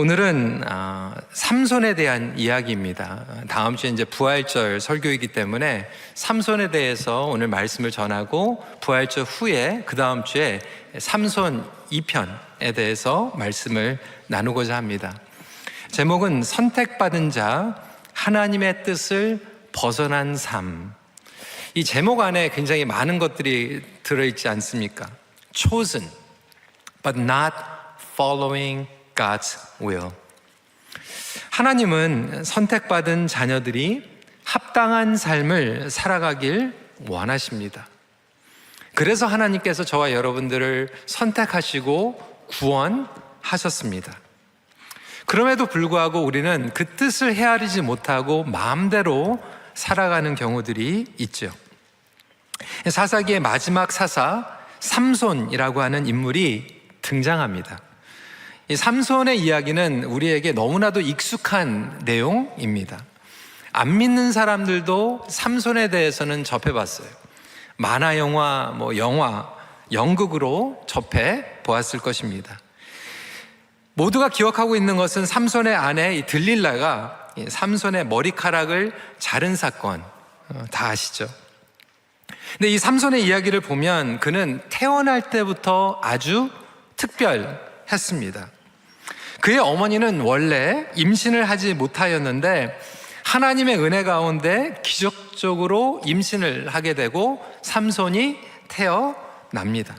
오늘은 삼손에 대한 이야기입니다. 다음 주에 이제 부활절 설교이기 때문에 삼손에 대해서 오늘 말씀을 전하고 부활절 후에 그 다음 주에 삼손 2편에 대해서 말씀을 나누고자 합니다. 제목은 선택받은 자, 하나님의 뜻을 벗어난 삶. 이 제목 안에 굉장히 많은 것들이 들어있지 않습니까? Chosen, but not following God's will. 하나님은 선택받은 자녀들이 합당한 삶을 살아가길 원하십니다. 그래서 하나님께서 저와 여러분들을 선택하시고 구원하셨습니다. 그럼에도 불구하고 우리는 그 뜻을 헤아리지 못하고 마음대로 살아가는 경우들이 있죠. 사사기의 마지막 사사 삼손이라고 하는 인물이 등장합니다. 이 삼손의 이야기는 우리에게 너무나도 익숙한 내용입니다. 안 믿는 사람들도 삼손에 대해서는 접해봤어요. 만화 영화, 연극으로 접해보았을 것입니다. 모두가 기억하고 있는 것은 삼손의 아내 이 들릴라가 삼손의 머리카락을 자른 사건, 다 아시죠? 근데 이 삼손의 이야기를 보면 그는 태어날 때부터 아주 특별했습니다. 그의 어머니는 원래 임신을 하지 못하였는데 하나님의 은혜 가운데 기적적으로 임신을 하게 되고 삼손이 태어납니다.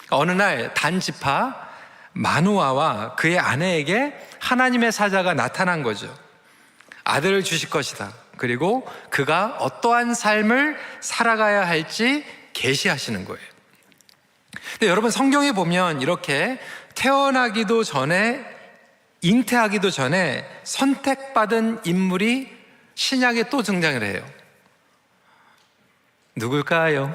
어느 날 단지파 마누아와 그의 아내에게 하나님의 사자가 나타난 거죠. 아들을 주실 것이다. 그리고 그가 어떠한 삶을 살아가야 할지 계시하시는 거예요. 근데 여러분, 성경에 보면 이렇게 태어나기도 전에, 잉태하기도 전에 선택받은 인물이 신약에 또 등장을 해요. 누굴까요?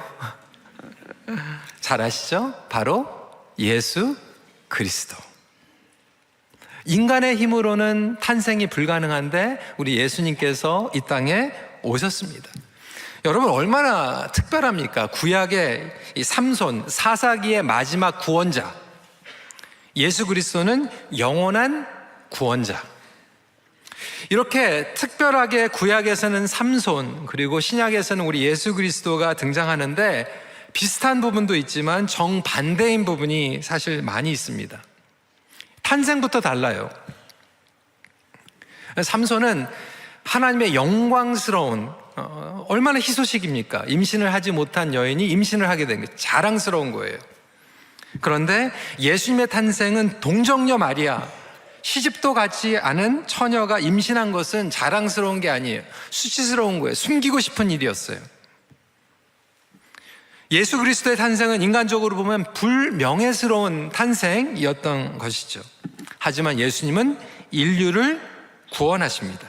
잘 아시죠? 바로 예수 그리스도. 인간의 힘으로는 탄생이 불가능한데 우리 예수님께서 이 땅에 오셨습니다. 여러분, 얼마나 특별합니까? 구약의 이 삼손, 사사기의 마지막 구원자, 예수 그리스도는 영원한 구원자. 이렇게 특별하게 구약에서는 삼손, 그리고 신약에서는 우리 예수 그리스도가 등장하는데 비슷한 부분도 있지만 정반대인 부분이 사실 많이 있습니다. 탄생부터 달라요. 삼손은 하나님의 영광스러운, 얼마나 희소식입니까? 임신을 하지 못한 여인이 임신을 하게 된 거예요. 자랑스러운 거예요. 그런데 예수님의 탄생은 동정녀 마리아, 시집도 같지 않은 처녀가 임신한 것은 자랑스러운 게 아니에요. 수치스러운 거예요. 숨기고 싶은 일이었어요. 예수 그리스도의 탄생은 인간적으로 보면 불명예스러운 탄생이었던 것이죠. 하지만 예수님은 인류를 구원하십니다.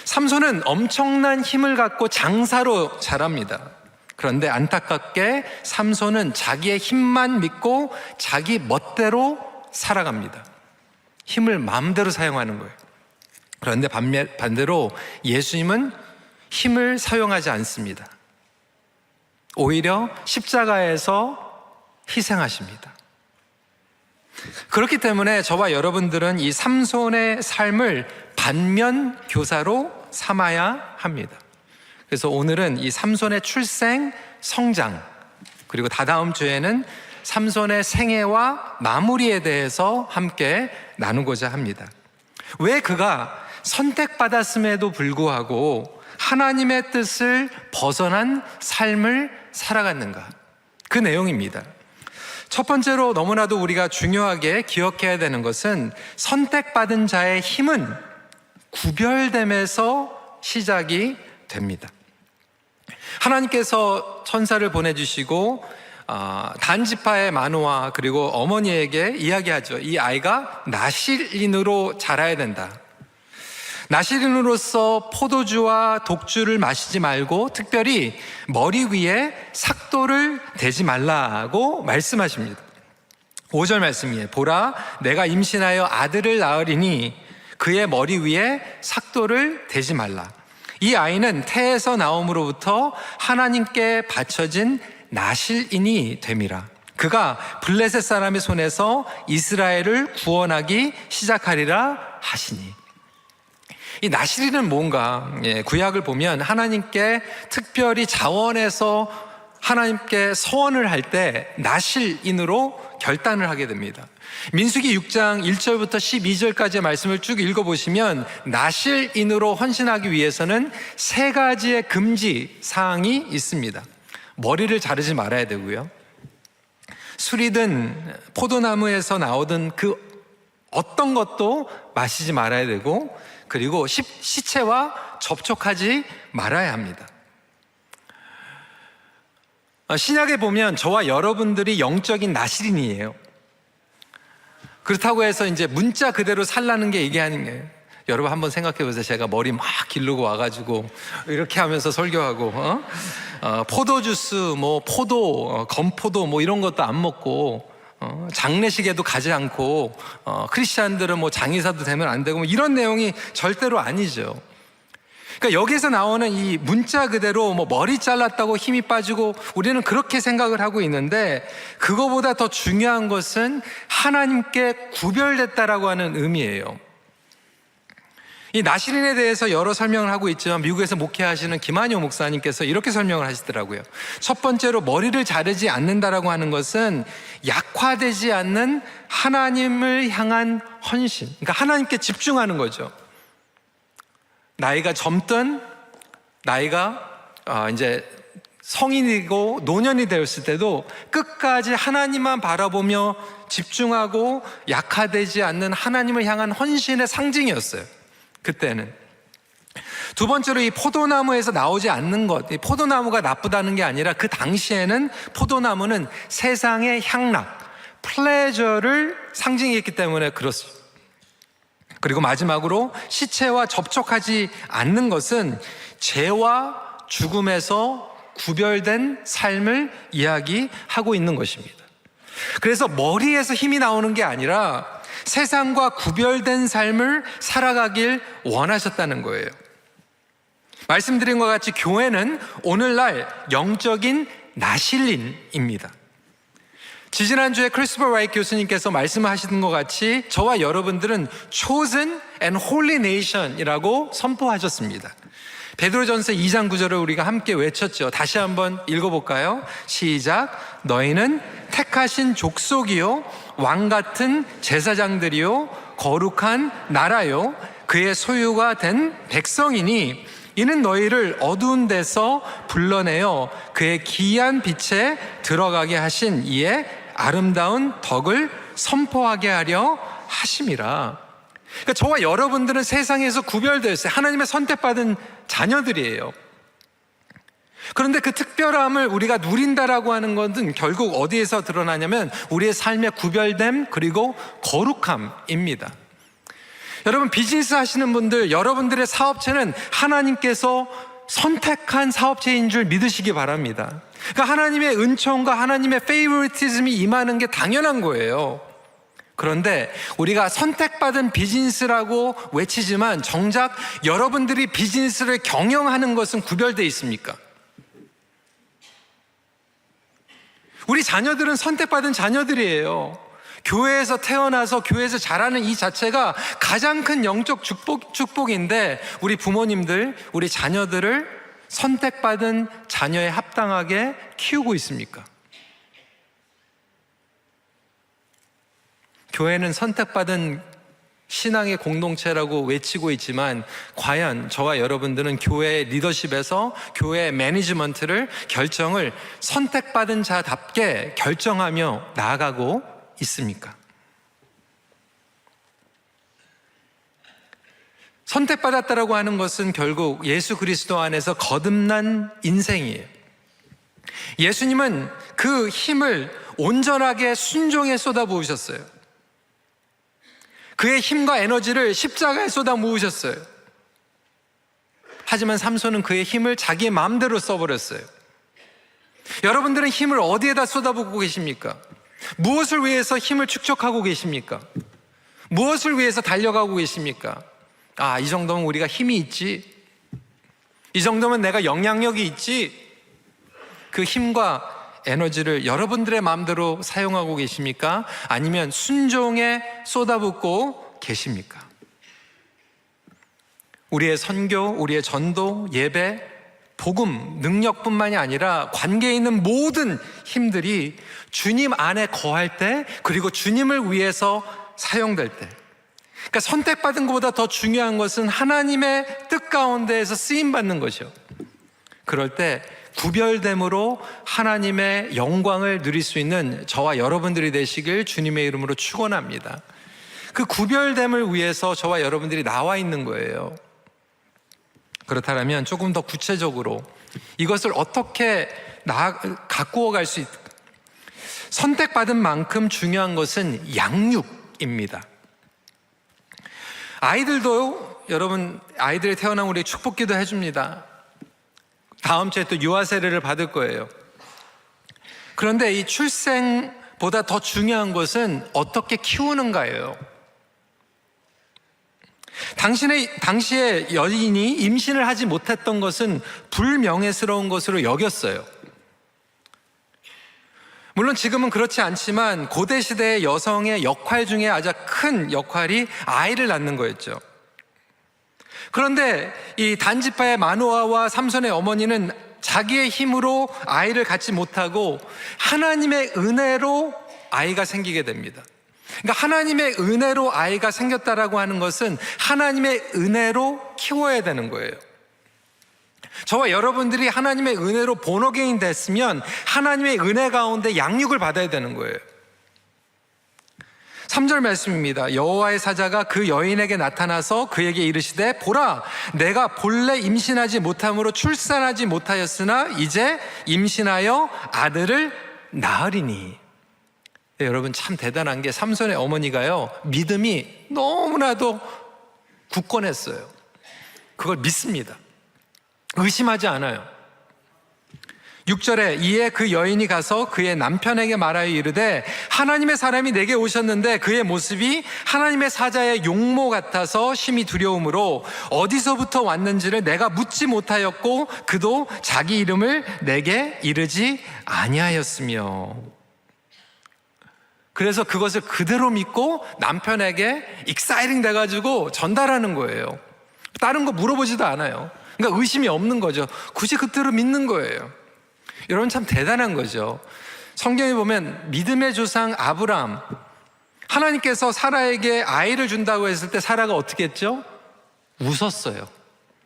삼손은 엄청난 힘을 갖고 장사로 자랍니다. 그런데 안타깝게 삼손은 자기의 힘만 믿고 자기 멋대로 살아갑니다. 힘을 마음대로 사용하는 거예요. 그런데 반대로 예수님은 힘을 사용하지 않습니다. 오히려 십자가에서 희생하십니다. 그렇기 때문에 저와 여러분들은 이 삼손의 삶을 반면 교사로 삼아야 합니다. 그래서 오늘은 이 삼손의 출생, 성장, 그리고 다다음 주에는 삼손의 생애와 마무리에 대해서 함께 나누고자 합니다. 왜 그가 선택받았음에도 불구하고 하나님의 뜻을 벗어난 삶을 살아갔는가? 그 내용입니다. 첫 번째로 너무나도 우리가 중요하게 기억해야 되는 것은 선택받은 자의 힘은 구별됨에서 시작이 됩니다. 하나님께서 천사를 보내주시고 단지파의 마누아 그리고 어머니에게 이야기하죠. 이 아이가 나실인으로 자라야 된다. 나실인으로서 포도주와 독주를 마시지 말고 특별히 머리 위에 삭도를 대지 말라고 말씀하십니다. 5절 말씀이에요. 보라, 내가 임신하여 아들을 낳으리니 그의 머리 위에 삭도를 대지 말라. 이 아이는 태에서 나옴으로부터 하나님께 바쳐진 나실인이 됨이라. 그가 블레셋 사람의 손에서 이스라엘을 구원하기 시작하리라 하시니. 이 나실인은 뭔가, 구약을 보면 하나님께 특별히 자원해서 하나님께 서원을 할 때 나실인으로 결단을 하게 됩니다. 민수기 6장 1절부터 12절까지의 말씀을 쭉 읽어보시면 나실인으로 헌신하기 위해서는 3가지의 금지 사항이 있습니다. 머리를 자르지 말아야 되고요, 술이든 포도나무에서 나오든 그 어떤 것도 마시지 말아야 되고, 그리고 시체와 접촉하지 말아야 합니다. 신약에 보면 저와 여러분들이 영적인 나실인이에요. 그렇다고 해서 이제 문자 그대로 살라는 게 얘기하는 거예요. 여러분 한번 생각해 보세요. 제가 머리 막 기르고 와가지고 이렇게 하면서 설교하고, 포도주스, 포도, 건포도 이런 것도 안 먹고, 장례식에도 가지 않고, 크리스찬들은 장의사도 되면 안 되고 이런 내용이 절대로 아니죠. 그러니까 여기서 나오는 이 문자 그대로 머리 잘랐다고 힘이 빠지고 우리는 그렇게 생각을 하고 있는데, 그거보다 더 중요한 것은 하나님께 구별됐다라고 하는 의미예요. 이 나실인에 대해서 여러 설명을 하고 있지만 미국에서 목회하시는 김한효 목사님께서 이렇게 설명을 하시더라고요. 첫 번째로 머리를 자르지 않는다라고 하는 것은 약화되지 않는 하나님을 향한 헌신, 그러니까 하나님께 집중하는 거죠. 나이가 젊든 나이가 이제 성인이고 노년이 되었을 때도 끝까지 하나님만 바라보며 집중하고 약화되지 않는 하나님을 향한 헌신의 상징이었어요, 그때는. 두 번째로 이 포도나무에서 나오지 않는 것, 이 포도나무가 나쁘다는 게 아니라 그 당시에는 포도나무는 세상의 향락, 플레저를 상징했기 때문에 그렇습니다. 그리고 마지막으로 시체와 접촉하지 않는 것은 죄와 죽음에서 구별된 삶을 이야기하고 있는 것입니다. 그래서 머리에서 힘이 나오는 게 아니라 세상과 구별된 삶을 살아가길 원하셨다는 거예요. 말씀드린 것 같이 교회는 오늘날 영적인 나실인입니다. 지지난주에 크리스토퍼 라이트 교수님께서 말씀하시는 것 같이 저와 여러분들은 chosen and holy nation이라고 선포하셨습니다. 베드로전서 2장 9절을 우리가 함께 외쳤죠. 다시 한번 읽어볼까요? 시작. 너희는 택하신 족속이요 왕같은 제사장들이요 거룩한 나라요 그의 소유가 된 백성이니 이는 너희를 어두운 데서 불러내어 그의 기이한 빛에 들어가게 하신 이의 아름다운 덕을 선포하게 하려 하심이라. 그러니까 저와 여러분들은 세상에서 구별되었어요. 하나님의 선택받은 자녀들이에요. 그런데 그 특별함을 우리가 누린다라고 하는 것은 결국 어디에서 드러나냐면 우리의 삶의 구별됨 그리고 거룩함입니다. 여러분, 비즈니스 하시는 분들, 여러분들의 사업체는 하나님께서 선택한 사업체인 줄 믿으시기 바랍니다. 그러니까 하나님의 은총과 하나님의 페이보리티즘이 임하는 게 당연한 거예요. 그런데 우리가 선택받은 비즈니스라고 외치지만 정작 여러분들이 비즈니스를 경영하는 것은 구별되어 있습니까? 우리 자녀들은 선택받은 자녀들이에요. 교회에서 태어나서 교회에서 자라는 이 자체가 가장 큰 영적 축복인데 우리 부모님들, 우리 자녀들을 선택받은 자녀에 합당하게 키우고 있습니까? 교회는 선택받은 신앙의 공동체라고 외치고 있지만 과연 저와 여러분들은 교회의 리더십에서 교회의 매니지먼트를 결정을 선택받은 자답게 결정하며 나아가고 있습니까? 선택받았다라고 하는 것은 결국 예수 그리스도 안에서 거듭난 인생이에요. 예수님은 그 힘을 온전하게 순종에 쏟아부으셨어요. 그의 힘과 에너지를 십자가에 쏟아 부으셨어요. 하지만 삼손은 그의 힘을 자기의 마음대로 써버렸어요. 여러분들은 힘을 어디에다 쏟아붓고 계십니까? 무엇을 위해서 힘을 축적하고 계십니까? 무엇을 위해서 달려가고 계십니까? 아, 이 정도면 우리가 힘이 있지. 이 정도면 내가 영향력이 있지. 그 힘과 에너지를 여러분들의 마음대로 사용하고 계십니까? 아니면 순종에 쏟아붓고 계십니까? 우리의 선교, 우리의 전도, 예배, 복음, 능력뿐만이 아니라 관계에 있는 모든 힘들이 주님 안에 거할 때, 그리고 주님을 위해서 사용될 때, 그러니까 선택받은 것보다 더 중요한 것은 하나님의 뜻 가운데에서 쓰임받는 것이요. 그럴 때 구별됨으로 하나님의 영광을 누릴 수 있는 저와 여러분들이 되시길 주님의 이름으로 축원합니다. 그 구별됨을 위해서 저와 여러분들이 나와 있는 거예요. 그렇다면 조금 더 구체적으로 이것을 어떻게 가꾸어 갈 수 있을까? 선택받은 만큼 중요한 것은 양육입니다. 아이들도, 여러분, 아이들이 태어나면 우리 축복기도 해줍니다. 다음 주에 또 유아 세례를 받을 거예요. 그런데 이 출생보다 더 중요한 것은 어떻게 키우는가예요. 당시에 여인이 임신을 하지 못했던 것은 불명예스러운 것으로 여겼어요. 물론 지금은 그렇지 않지만 고대 시대의 여성의 역할 중에 아주 큰 역할이 아이를 낳는 거였죠. 그런데 이 단지파의 마노아와 삼손의 어머니는 자기의 힘으로 아이를 갖지 못하고 하나님의 은혜로 아이가 생기게 됩니다. 그러니까 하나님의 은혜로 아이가 생겼다라고 하는 것은 하나님의 은혜로 키워야 되는 거예요. 저와 여러분들이 하나님의 은혜로 본어게인 됐으면 하나님의 은혜 가운데 양육을 받아야 되는 거예요. 3절 말씀입니다. 여호와의 사자가 그 여인에게 나타나서 그에게 이르시되 보라, 내가 본래 임신하지 못함으로 출산하지 못하였으나 이제 임신하여 아들을 낳으리니. 네, 여러분 참 대단한 게 삼손의 어머니가요, 믿음이 너무나도 굳건했어요. 그걸 믿습니다. 의심하지 않아요. 6절에 이에 그 여인이 가서 그의 남편에게 말하여 이르되 하나님의 사람이 내게 오셨는데 그의 모습이 하나님의 사자의 용모 같아서 심히 두려움으로 어디서부터 왔는지를 내가 묻지 못하였고 그도 자기 이름을 내게 이르지 아니하였으며. 그래서 그것을 그대로 믿고 남편에게 익사이팅 돼가지고 전달하는 거예요. 다른 거 물어보지도 않아요. 그러니까 의심이 없는 거죠. 굳이 그대로 믿는 거예요. 여러분 참 대단한 거죠. 성경에 보면 믿음의 조상 아브라함, 하나님께서 사라에게 아이를 준다고 했을 때 사라가 어떻게 했죠? 웃었어요.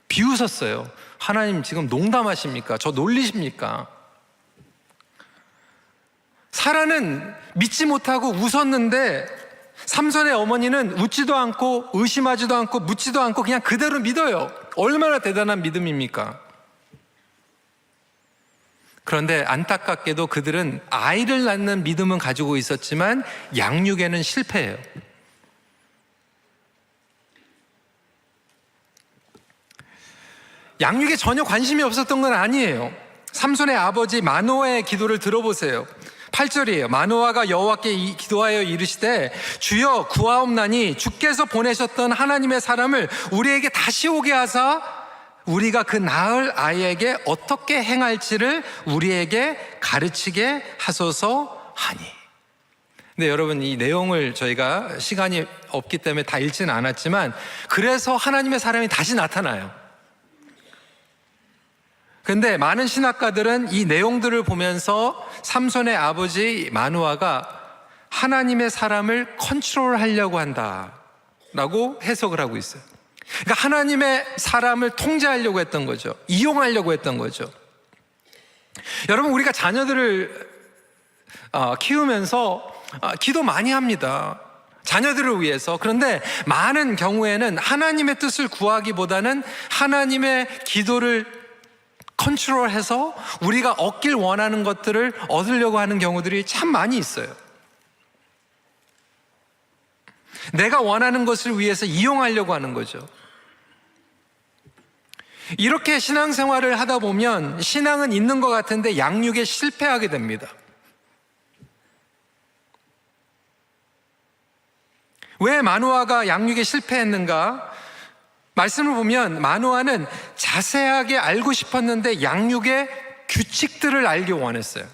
비웃었어요. 하나님 지금 농담하십니까? 저 놀리십니까? 사라는 믿지 못하고 웃었는데 삼손의 어머니는 웃지도 않고 의심하지도 않고 묻지도 않고 그냥 그대로 믿어요. 얼마나 대단한 믿음입니까? 그런데 안타깝게도 그들은 아이를 낳는 믿음은 가지고 있었지만 양육에는 실패해요. 양육에 전혀 관심이 없었던 건 아니에요. 삼손의 아버지 마노아의 기도를 들어보세요. 8절이에요. 마노아가 여호와께 기도하여 이르시되 주여 구하옵나니 주께서 보내셨던 하나님의 사람을 우리에게 다시 오게 하사 우리가 그 낳을 아이에게 어떻게 행할지를 우리에게 가르치게 하소서 하니. 근데 여러분 이 내용을 저희가 시간이 없기 때문에 다 읽지는 않았지만 그래서 하나님의 사람이 다시 나타나요. 근데 많은 신학가들은 이 내용들을 보면서 삼손의 아버지 마노아가 하나님의 사람을 컨트롤하려고 한다라고 해석을 하고 있어요. 그러니까 하나님의 사람을 통제하려고 했던 거죠. 이용하려고 했던 거죠. 여러분 우리가 자녀들을 키우면서 기도 많이 합니다. 자녀들을 위해서. 그런데 많은 경우에는 하나님의 뜻을 구하기보다는 하나님의 기도를 컨트롤해서 우리가 얻길 원하는 것들을 얻으려고 하는 경우들이 참 많이 있어요. 내가 원하는 것을 위해서 이용하려고 하는 거죠. 이렇게 신앙생활을 하다 보면 신앙은 있는 것 같은데 양육에 실패하게 됩니다. 왜 마노아가 양육에 실패했는가? 말씀을 보면 마노아는 자세하게 알고 싶었는데 양육의 규칙들을 알기 원했어요.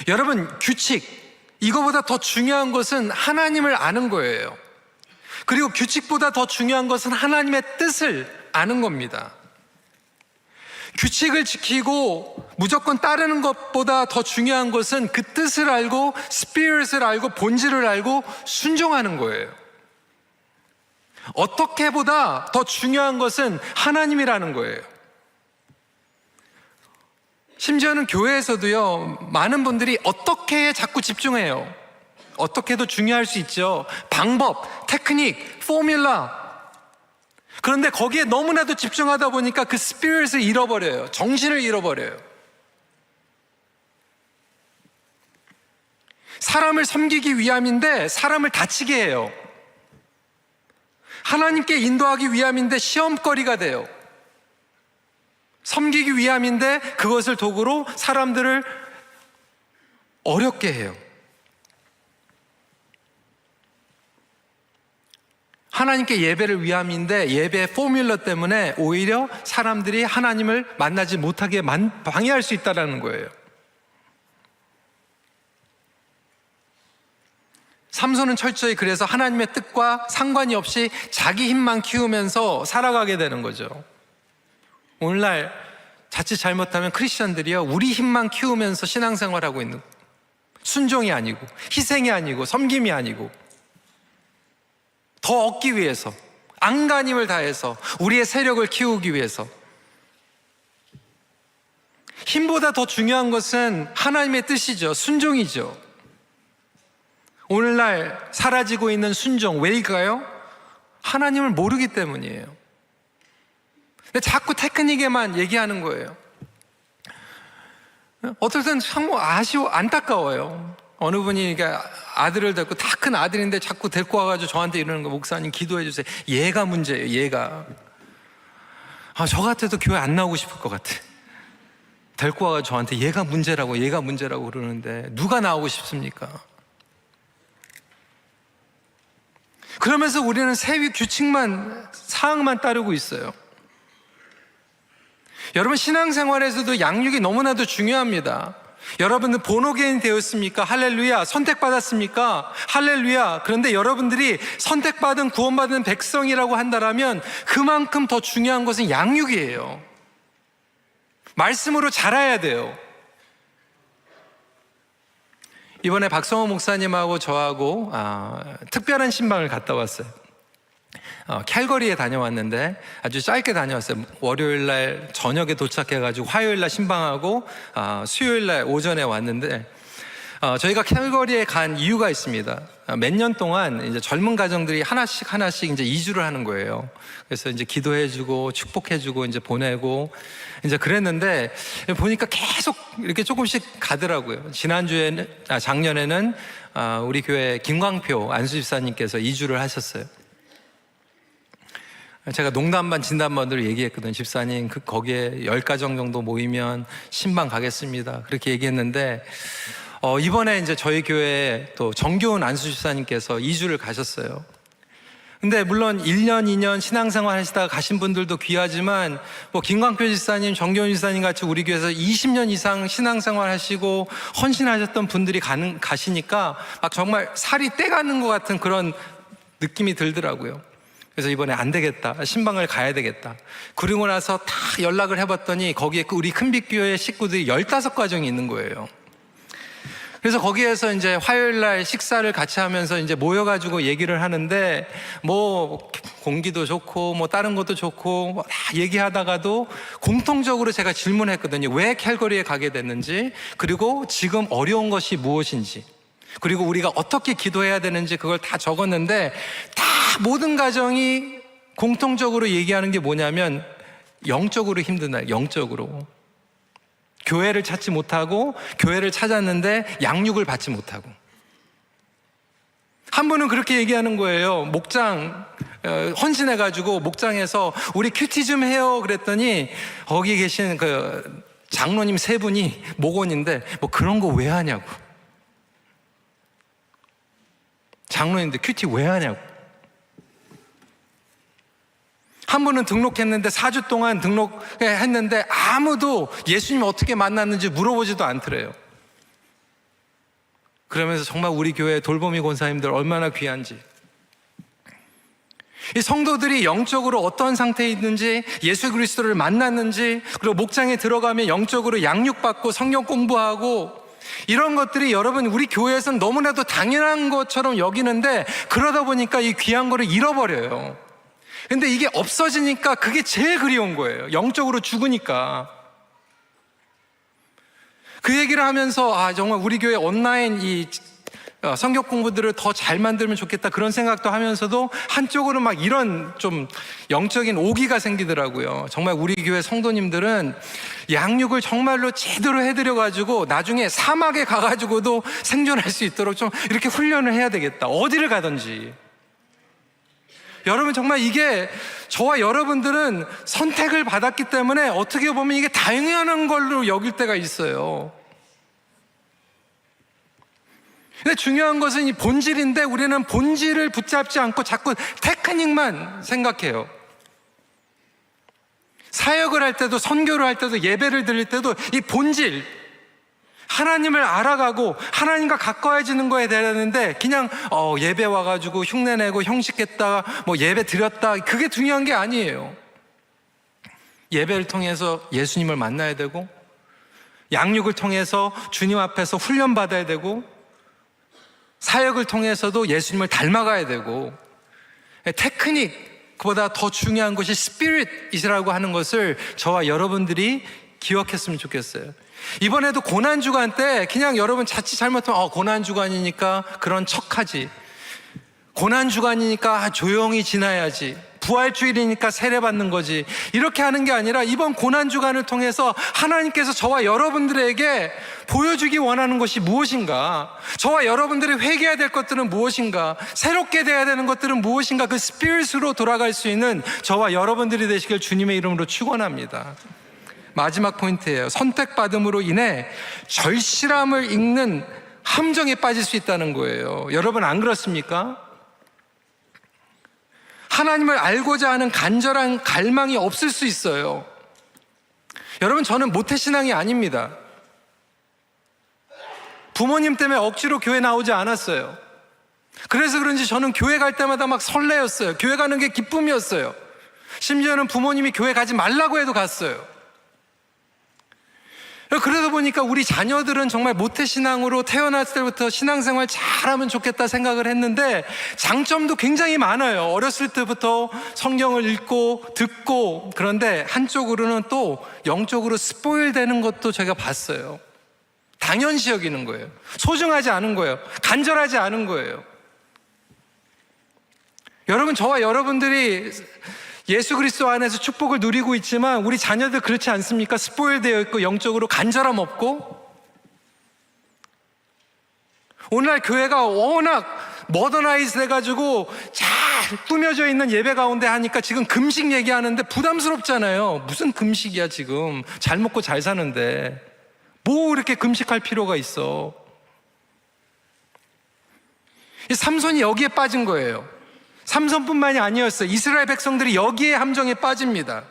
여러분, 규칙, 이거보다 더 중요한 것은 하나님을 아는 거예요. 그리고 규칙보다 더 중요한 것은 하나님의 뜻을 아는 겁니다. 규칙을 지키고 무조건 따르는 것보다 더 중요한 것은 그 뜻을 알고 스피릿을 알고 본질을 알고 순종하는 거예요. 어떻게보다 더 중요한 것은 하나님이라는 거예요. 심지어는 교회에서도요, 많은 분들이 어떻게에 자꾸 집중해요. 어떻게도 중요할 수 있죠. 방법, 테크닉, 포뮬라. 그런데 거기에 너무나도 집중하다 보니까 그 스피릿을 잃어버려요. 정신을 잃어버려요. 사람을 섬기기 위함인데 사람을 다치게 해요. 하나님께 인도하기 위함인데 시험거리가 돼요. 섬기기 위함인데 그것을 도구로 사람들을 어렵게 해요. 하나님께 예배를 위함인데 예배의 포뮬러 때문에 오히려 사람들이 하나님을 만나지 못하게 방해할 수 있다는 거예요. 삼손은 철저히 그래서 하나님의 뜻과 상관이 없이 자기 힘만 키우면서 살아가게 되는 거죠. 오늘날 자칫 잘못하면 크리스천들이요, 우리 힘만 키우면서 신앙생활하고 있는, 순종이 아니고 희생이 아니고 섬김이 아니고 더 얻기 위해서 안간힘을 다해서 우리의 세력을 키우기 위해서. 힘보다 더 중요한 것은 하나님의 뜻이죠. 순종이죠. 오늘날 사라지고 있는 순종, 왜일까요? 하나님을 모르기 때문이에요. 근데 자꾸 테크닉에만 얘기하는 거예요. 어떨 때는 참 안타까워요. 어느 분이 아들을 데리고, 다 큰 아들인데 자꾸 데리고 와가지고 저한테 이러는 거, 목사님 기도해 주세요. 얘가 문제예요, 얘가. 저 같아도 교회 안 나오고 싶을 것 같아. 데리고 와가지고 저한테 얘가 문제라고 그러는데 누가 나오고 싶습니까? 그러면서 우리는 세위 규칙만, 사항만 따르고 있어요. 여러분, 신앙생활에서도 양육이 너무나도 중요합니다. 여러분들 본어게인 되었습니까? 할렐루야. 선택받았습니까? 할렐루야. 그런데 여러분들이 선택받은 구원받은 백성이라고 한다면 그만큼 더 중요한 것은 양육이에요. 말씀으로 자라야 돼요. 이번에 박성호 목사님하고 저하고 특별한 신방을 갔다 왔어요. 캘거리에 다녀왔는데 아주 짧게 다녀왔어요. 월요일날 저녁에 도착해가지고 화요일날 신방하고 수요일날 오전에 왔는데, 저희가 캘거리에 간 이유가 있습니다. 몇 년 동안 이제 젊은 가정들이 하나씩 이제 이주를 하는 거예요. 그래서 이제 기도해주고 축복해주고 이제 보내고 이제 그랬는데, 보니까 계속 이렇게 조금씩 가더라고요. 작년에는 우리 교회 김광표 안수집사님께서 이주를 하셨어요. 제가 농담 반 진담 반으로 얘기했거든요. 집사님, 거기에 10가정 정도 모이면 신방 가겠습니다. 그렇게 얘기했는데, 이번에 이제 저희 교회에 또 정교훈 안수집사님께서 이주를 가셨어요. 근데 물론 1년, 2년 신앙생활 하시다가 가신 분들도 귀하지만, 김광표 집사님, 정교훈 집사님 같이 우리 교회에서 20년 이상 신앙생활 하시고 헌신하셨던 분들이 가시니까 막 정말 살이 떼가는 것 같은 그런 느낌이 들더라고요. 그래서 이번에 안 되겠다, 신방을 가야 되겠다. 그리고 나서 다 연락을 해봤더니 거기에 우리 큰빛교회 식구들이 15가정이 있는 거예요. 그래서 거기에서 이제 화요일날 식사를 같이 하면서 이제 모여가지고 얘기를 하는데, 공기도 좋고 다른 것도 좋고 다 얘기하다가도 공통적으로 제가 질문했거든요. 왜 캘거리에 가게 됐는지, 그리고 지금 어려운 것이 무엇인지, 그리고 우리가 어떻게 기도해야 되는지 그걸 다 적었는데, 다 모든 가정이 공통적으로 얘기하는 게 뭐냐면 영적으로 힘든, 영적으로 교회를 찾지 못하고, 교회를 찾았는데 양육을 받지 못하고. 한 분은 그렇게 얘기하는 거예요. 목장 헌신해가지고 목장에서 우리 큐티 좀 해요 그랬더니, 거기 계신 그 장로님 3분이 목원인데 그런 거 왜 하냐고. 장로님들 큐티 왜 하냐고. 한 분은 등록했는데 4주 동안 등록했는데 아무도 예수님 어떻게 만났는지 물어보지도 않더래요. 그러면서 정말 우리 교회 돌보미 권사님들 얼마나 귀한지, 이 성도들이 영적으로 어떤 상태에 있는지, 예수 그리스도를 만났는지, 그리고 목장에 들어가면 영적으로 양육받고 성경 공부하고, 이런 것들이 여러분 우리 교회에서는 너무나도 당연한 것처럼 여기는데, 그러다 보니까 이 귀한 거를 잃어버려요. 근데 이게 없어지니까 그게 제일 그리운 거예요. 영적으로 죽으니까. 그 얘기를 하면서 정말 우리 교회 온라인 이 성경 공부들을 더 잘 만들면 좋겠다, 그런 생각도 하면서도 한쪽으로 막 이런 좀 영적인 오기가 생기더라고요. 정말 우리 교회 성도님들은 양육을 정말로 제대로 해드려가지고 나중에 사막에 가가지고도 생존할 수 있도록 좀 이렇게 훈련을 해야 되겠다, 어디를 가든지. 여러분 정말 이게, 저와 여러분들은 선택을 받았기 때문에 어떻게 보면 이게 당연한 걸로 여길 때가 있어요. 근데 중요한 것은 이 본질인데, 우리는 본질을 붙잡지 않고 자꾸 테크닉만 생각해요. 사역을 할 때도, 선교를 할 때도, 예배를 드릴 때도 이 본질, 하나님을 알아가고 하나님과 가까워지는 거에 대하는데, 그냥 예배 와가지고 흉내내고 형식했다, 뭐 예배 드렸다, 그게 중요한 게 아니에요. 예배를 통해서 예수님을 만나야 되고, 양육을 통해서 주님 앞에서 훈련받아야 되고, 사역을 통해서도 예수님을 닮아가야 되고, 테크닉보다 더 중요한 것이 스피릿이라고 하는 것을 저와 여러분들이 기억했으면 좋겠어요. 이번에도 고난주간 때 그냥 여러분 자칫 잘못하면 고난주간이니까 그런 척하지, 고난주간이니까 조용히 지나야지, 부활주일이니까 세례받는 거지, 이렇게 하는 게 아니라 이번 고난주간을 통해서 하나님께서 저와 여러분들에게 보여주기 원하는 것이 무엇인가, 저와 여러분들이 회개해야 될 것들은 무엇인가, 새롭게 돼야 되는 것들은 무엇인가, 그 스피릿으로 돌아갈 수 있는 저와 여러분들이 되시길 주님의 이름으로 축원합니다. 마지막 포인트예요. 선택받음으로 인해 절실함을 읽는 함정에 빠질 수 있다는 거예요. 여러분 안 그렇습니까? 하나님을 알고자 하는 간절한 갈망이 없을 수 있어요. 여러분 저는 모태신앙이 아닙니다. 부모님 때문에 억지로 교회 나오지 않았어요. 그래서 그런지 저는 교회 갈 때마다 막 설레었어요. 교회 가는 게 기쁨이었어요. 심지어는 부모님이 교회 가지 말라고 해도 갔어요. 그러다 보니까 우리 자녀들은 정말 모태신앙으로 태어났을 때부터 신앙생활 잘하면 좋겠다 생각을 했는데, 장점도 굉장히 많아요. 어렸을 때부터 성경을 읽고 듣고, 그런데 한쪽으로는 또 영적으로 스포일 되는 것도 제가 봤어요. 당연시 여기는 거예요. 소중하지 않은 거예요. 간절하지 않은 거예요. 여러분 저와 여러분들이 예수 그리스도 안에서 축복을 누리고 있지만 우리 자녀들 그렇지 않습니까? 스포일되어 있고 영적으로 간절함 없고. 오늘날 교회가 워낙 모더나이즈 돼가지고 잘 꾸며져 있는 예배 가운데 하니까 지금 금식 얘기하는데 부담스럽잖아요. 무슨 금식이야 지금. 잘 먹고 잘 사는데 뭐 이렇게 금식할 필요가 있어. 이 삼손이 여기에 빠진 거예요. 삼손뿐만이 아니었어요. 이스라엘 백성들이 여기에 함정에 빠집니다.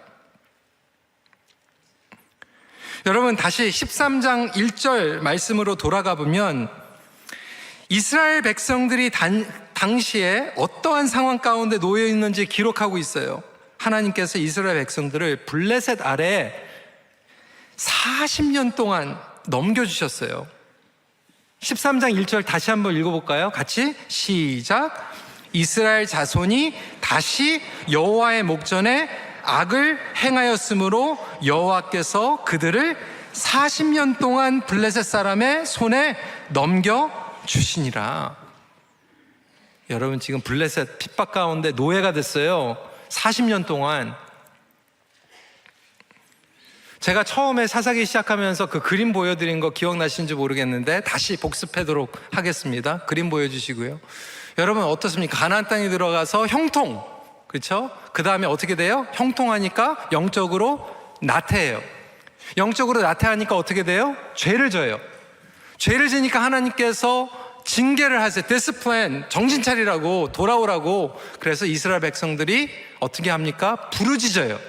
여러분 다시 13장 1절 말씀으로 돌아가 보면 이스라엘 백성들이 당시에 어떠한 상황 가운데 놓여 있는지 기록하고 있어요. 하나님께서 이스라엘 백성들을 블레셋 아래에 40년 동안 넘겨주셨어요. 13장 1절 다시 한번 읽어볼까요? 같이 시작. 이스라엘 자손이 다시 여호와의 목전에 악을 행하였으므로 여호와께서 그들을 40년 동안 블레셋 사람의 손에 넘겨주시니라. 여러분 지금 블레셋 핍박 가운데 노예가 됐어요. 40년 동안. 제가 처음에 사사기 시작하면서 그 그림 보여드린 거 기억나시는지 모르겠는데 다시 복습하도록 하겠습니다. 그림 보여주시고요. 여러분 어떻습니까? 가나안 땅에 들어가서 형통, 그렇죠? 그 다음에 어떻게 돼요? 형통하니까 영적으로 나태해요. 영적으로 나태하니까 어떻게 돼요? 죄를 져요. 죄를 지니까 하나님께서 징계를 하세요. 디스플레인, 정신 차리라고, 돌아오라고. 그래서 이스라엘 백성들이 어떻게 합니까? 부르짖어요.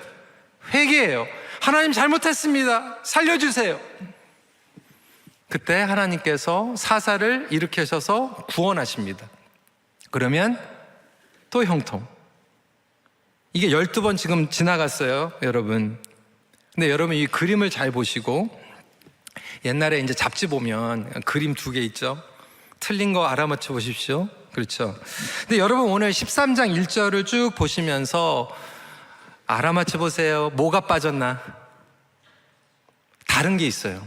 회개해요. 하나님 잘못했습니다. 살려주세요. 그때 하나님께서 사사를 일으키셔서 구원하십니다. 그러면 또 형통. 이게 12번 지금 지나갔어요, 여러분. 근데 여러분 이 그림을 잘 보시고, 옛날에 이제 잡지 보면 그림 2개 있죠. 틀린 거 알아맞혀 보십시오. 그렇죠. 근데 여러분 오늘 13장 1절을 쭉 보시면서 알아맞혀 보세요. 뭐가 빠졌나? 다른 게 있어요.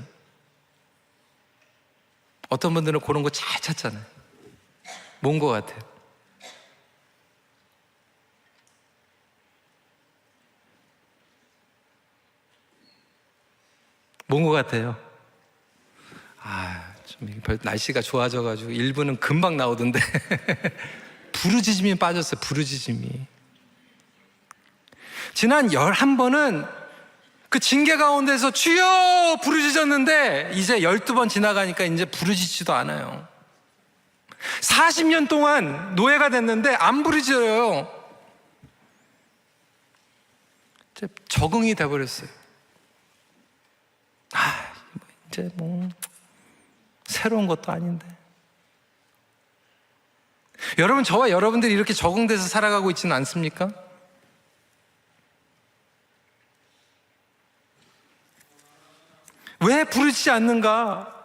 어떤 분들은 그런 거 잘 찾잖아요. 뭔 거 같아요? 뭔 거 같아요? 좀 날씨가 좋아져가지고 일부는 금방 나오던데 부르짖음이 빠졌어요. 부르짖음이. 지난 11번은 그 징계 가운데서 주여 부르짖었는데 이제 12번 지나가니까 이제 부르짖지도 않아요. 40년 동안 노예가 됐는데 안 부르짖어요. 이제 적응이 돼버렸어요. 이제 뭐 새로운 것도 아닌데. 여러분, 저와 여러분들이 이렇게 적응돼서 살아가고 있지는 않습니까? 왜 부르짖지 않는가?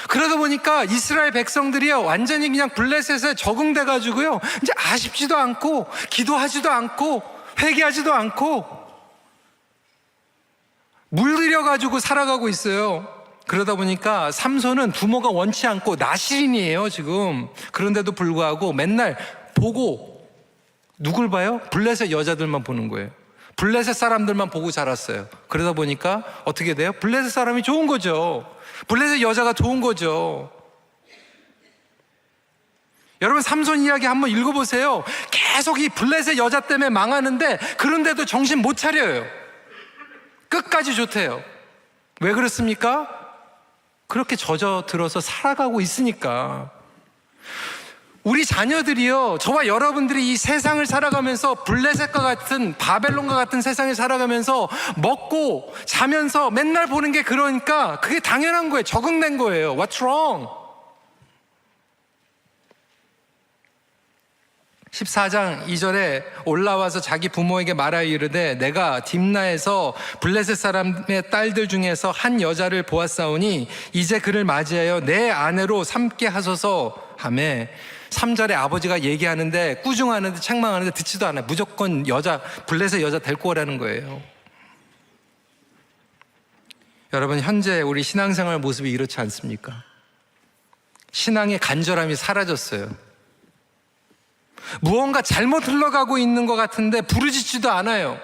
그러다 보니까 이스라엘 백성들이요, 완전히 그냥 블레셋에 적응돼가지고요, 이제 아쉽지도 않고, 기도하지도 않고, 회개하지도 않고, 물들여가지고 살아가고 있어요. 그러다 보니까 삼손은 부모가 원치 않고 나실인이에요, 지금. 그런데도 불구하고 맨날 보고, 누굴 봐요? 블레셋 여자들만 보는 거예요. 블레셋 사람들만 보고 자랐어요. 그러다 보니까 어떻게 돼요? 블레셋 사람이 좋은 거죠. 블레셋 여자가 좋은 거죠. 여러분 삼손 이야기 한번 읽어보세요. 계속 이 블레셋 여자 때문에 망하는데 그런데도 정신 못 차려요. 끝까지 좋대요. 왜 그렇습니까? 그렇게 젖어들어서 살아가고 있으니까. 우리 자녀들이요, 저와 여러분들이 이 세상을 살아가면서 블레셋과 같은, 바벨론과 같은 세상을 살아가면서 먹고 자면서 맨날 보는 게 그러니까 그게 당연한 거예요. 적응된 거예요. What's wrong? 14장 2절에 올라와서 자기 부모에게 말하여 이르되 내가 딥나에서 블레셋 사람의 딸들 중에서 한 여자를 보았사오니 이제 그를 맞이하여 내 아내로 삼게 하소서 하며, 3절에 아버지가 얘기하는데 꾸중하는데 책망하는데 듣지도 않아요. 무조건 여자, 블레셋 여자 데리고 오라는 거예요. 여러분, 현재 우리 신앙생활 모습이 이렇지 않습니까? 신앙의 간절함이 사라졌어요. 무언가 잘못 흘러가고 있는 것 같은데 부르짖지도 않아요.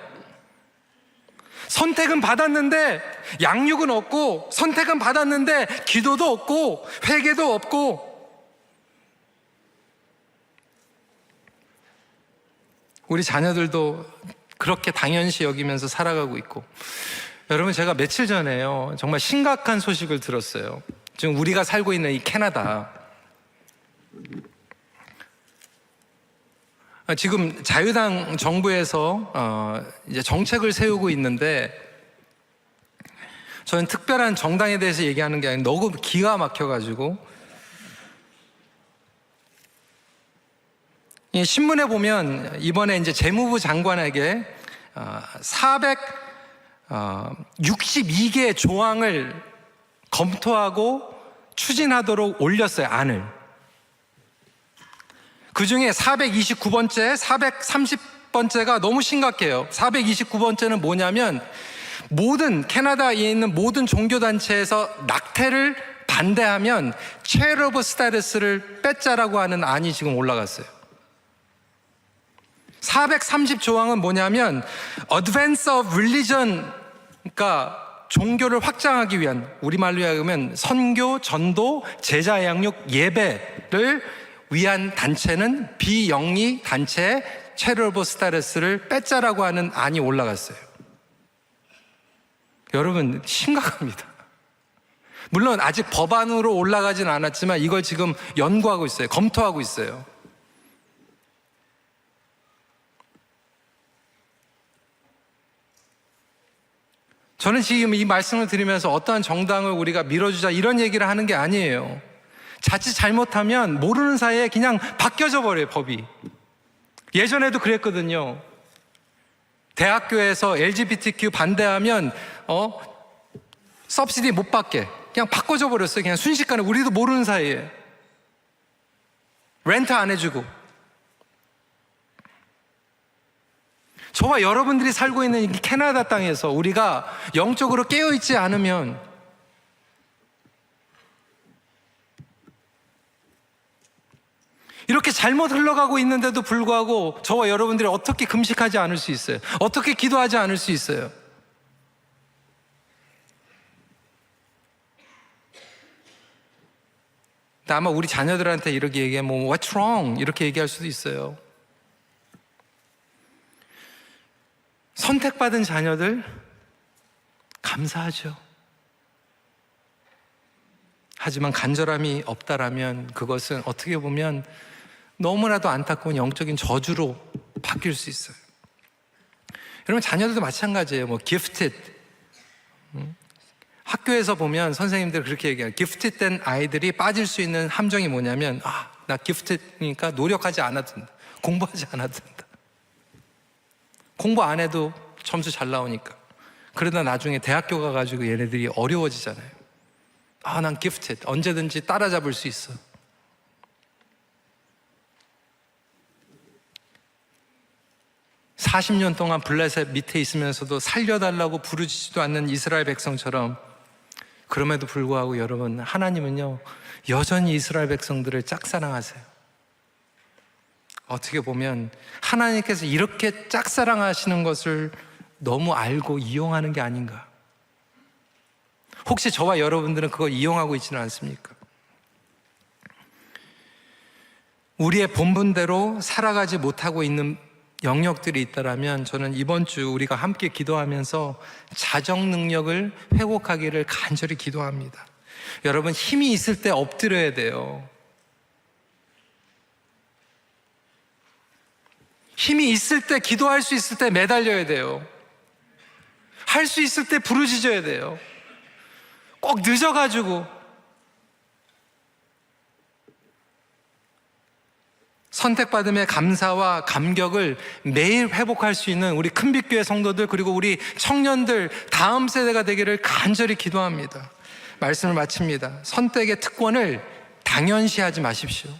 선택은 받았는데 양육은 없고, 선택은 받았는데 기도도 없고 회개도 없고. 우리 자녀들도 그렇게 당연시 여기면서 살아가고 있고. 여러분, 제가 며칠 전에요, 정말 심각한 소식을 들었어요. 지금 우리가 살고 있는 이 캐나다, 지금 자유당 정부에서 이제 정책을 세우고 있는데, 저는 특별한 정당에 대해서 얘기하는 게 아니라 너무 기가 막혀가지고, 신문에 보면 이번에 이제 재무부 장관에게 462개의 조항을 검토하고 추진하도록 올렸어요, 안을. 그 중에 429번째, 430번째가 너무 심각해요. 429번째는 뭐냐면, 캐나다에 있는 모든 종교단체에서 낙태를 반대하면 체리러블 스테이터스를 뺏자라고 하는 안이 지금 올라갔어요. 430조항은 뭐냐면 Advance of Religion, 그러니까 종교를 확장하기 위한, 우리말로 하면 선교, 전도, 제자 양육, 예배를 위한 단체는 비영리 단체 체리러블 스테이터스를 뺏자라고 하는 안이 올라갔어요. 여러분, 심각합니다. 물론 아직 법안으로 올라가진 않았지만 이걸 지금 연구하고 있어요. 검토하고 있어요. 저는 지금 이 말씀을 드리면서 어떠한 정당을 우리가 밀어주자 이런 얘기를 하는 게 아니에요. 자칫 잘못하면 모르는 사이에 그냥 바뀌어져 버려요, 법이. 예전에도 그랬거든요. 대학교에서 LGBTQ 반대하면 서브시디 못 받게 그냥 바꿔줘 버렸어요. 그냥 순식간에, 우리도 모르는 사이에. 렌트 안 해주고. 저와 여러분들이 살고 있는 이 캐나다 땅에서 우리가 영적으로 깨어있지 않으면 이렇게 잘못 흘러가고 있는데도 불구하고 저와 여러분들이 어떻게 금식하지 않을 수 있어요? 어떻게 기도하지 않을 수 있어요? 아마 우리 자녀들한테 이렇게 얘기하면 What's wrong? 이렇게 얘기할 수도 있어요. 선택받은 자녀들 감사하죠. 하지만 간절함이 없다라면 그것은 어떻게 보면 너무나도 안타까운 영적인 저주로 바뀔 수 있어요. 여러분, 자녀들도 마찬가지예요. gifted. 학교에서 보면 선생님들 그렇게 얘기해요. gifted 된 아이들이 빠질 수 있는 함정이 뭐냐면, 나 gifted니까 노력하지 않아도 된다. 공부하지 않아도 된다. 공부 안 해도 점수 잘 나오니까. 그러다 나중에 대학교 가가지고 얘네들이 어려워지잖아요. 난 gifted. 언제든지 따라잡을 수 있어. (40년) 동안 블레셋 밑에 있으면서도 살려달라고 부르짖지도 않는 이스라엘 백성처럼, 그럼에도 불구하고 여러분, 하나님은요 여전히 이스라엘 백성들을 짝사랑하세요. 어떻게 보면 하나님께서 이렇게 짝사랑하시는 것을 너무 알고 이용하는 게 아닌가. 혹시 저와 여러분들은 그걸 이용하고 있지는 않습니까? 우리의 본분대로 살아가지 못하고 있는 영역들이 있다라면 저는 이번 주 우리가 함께 기도하면서 자정 능력을 회복하기를 간절히 기도합니다. 여러분, 힘이 있을 때 엎드려야 돼요. 힘이 있을 때, 기도할 수 있을 때 매달려야 돼요. 할 수 있을 때 부르짖어야 돼요. 꼭 늦어가지고. 선택받음의 감사와 감격을 매일 회복할 수 있는 우리 큰빛교회 성도들, 그리고 우리 청년들, 다음 세대가 되기를 간절히 기도합니다. 말씀을 마칩니다. 선택의 특권을 당연시하지 마십시오.